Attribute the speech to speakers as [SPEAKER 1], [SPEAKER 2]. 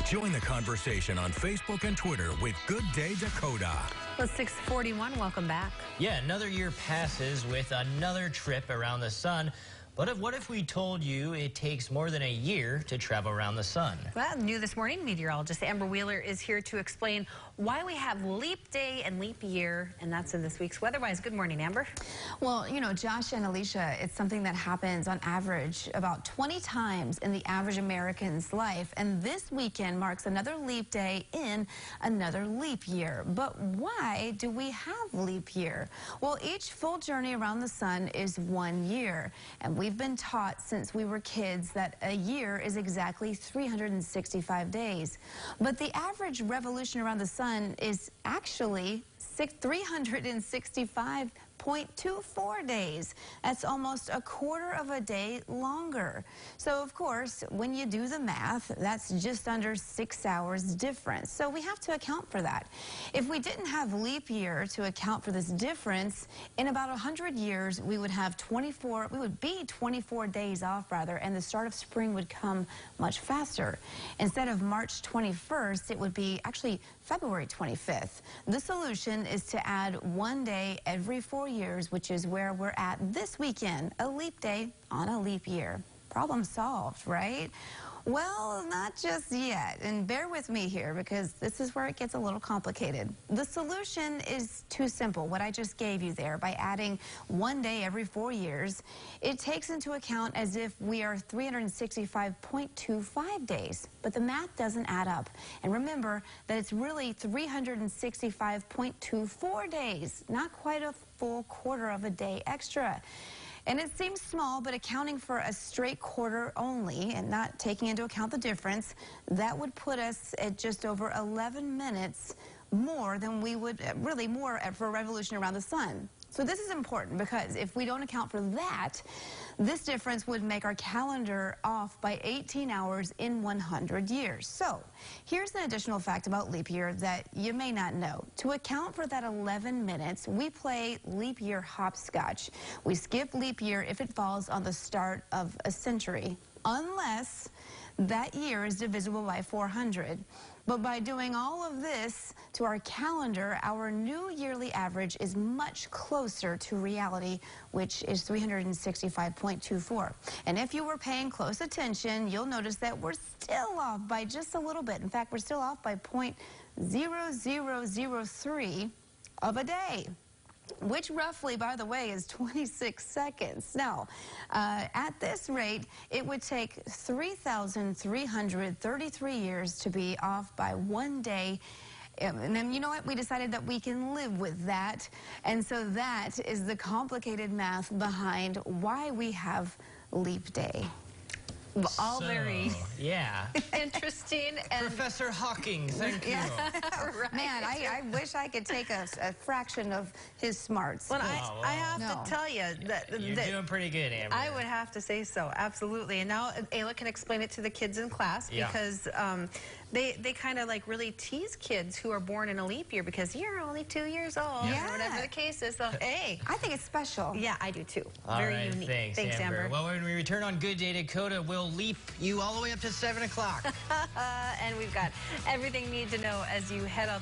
[SPEAKER 1] Join the conversation on Facebook and Twitter with Good Day Dakota.
[SPEAKER 2] Well, 6:41. Welcome back.
[SPEAKER 3] Yeah, another year passes with another trip around the sun. But what if we told you it takes more than a year to travel around the sun?
[SPEAKER 2] Well, new this morning, meteorologist Amber Wheeler is here to explain why we have leap day and leap year, and that's in this week's Weatherwise. Good morning, Amber.
[SPEAKER 4] Well, you know, Josh and Alicia, it's something that happens on average about 20 times in the average American's life, and this weekend marks another leap day in another leap year. But why do we have leap year? Well, each full journey around the sun is 1 year, and we've been taught since we were kids that a year is exactly 365 days. But the average revolution around the sun is actually 365.24 days. That's almost a quarter of a day longer. So, of course, when you do the math, that's just under 6 hours difference. So we have to account for that. If we didn't have leap year to account for this difference, in about 100 years, we would be 24 days off, and the start of spring would come much faster. Instead of March 21st, it would be actually February 25th. The solution is to add 1 day every 4 years, which is where we're at this weekend, a leap day on a leap year. Problem solved, right? Well, not just yet, and bear with me here because this is where it gets a little complicated. The solution is too simple, what I just gave you there. By adding 1 day every 4 years, it takes into account as if we are 365.25 days, but the math doesn't add up. And remember that it's really 365.24 days, not quite a full quarter of a day extra. And it seems small, but accounting for a straight quarter only and not taking into account the difference, that would put us at just over 11 minutes more than we would, really more for a revolution around the sun. So this is important because if we don't account for that, this difference would make our calendar off by 18 hours in 100 years. So here's an additional fact about leap year that you may not know. To account for that 11 minutes, we play leap year hopscotch. We skip leap year if it falls on the start of a century, unless that year is divisible by 400. But by doing all of this to our calendar, our new yearly average is much closer to reality, which is 365.24. And if you were paying close attention, you'll notice that we're still off by just a little bit. In fact, we're still off by 0.0003 of a day, which roughly, by the way, is 26 seconds. Now, at this rate, it would take 3,333 years to be off by 1 day. And then, you know what? We decided that we can live with that. And so that is the complicated math behind why we have leap day.
[SPEAKER 2] All very
[SPEAKER 3] yeah.
[SPEAKER 2] interesting. And
[SPEAKER 3] Professor Hawking, thank you.
[SPEAKER 2] Right.
[SPEAKER 4] Man, I wish I could take a fraction of his smarts.
[SPEAKER 2] Well, I have to tell you that
[SPEAKER 3] You're doing pretty good, Amber.
[SPEAKER 2] I would have to say so, absolutely. And now Ayla can explain it to the kids in class because they kind of like really tease kids who are born in a leap year because you're only 2 years old, or whatever the case is. So, hey.
[SPEAKER 4] I think it's special.
[SPEAKER 2] Yeah, I do too.
[SPEAKER 3] All
[SPEAKER 2] Very
[SPEAKER 3] right,
[SPEAKER 2] unique.
[SPEAKER 3] Thanks, Amber. Well, when we return on Good Day Dakota, we'll leap you all the way up to 7 o'clock.
[SPEAKER 2] And we've got everything you need to know as you head out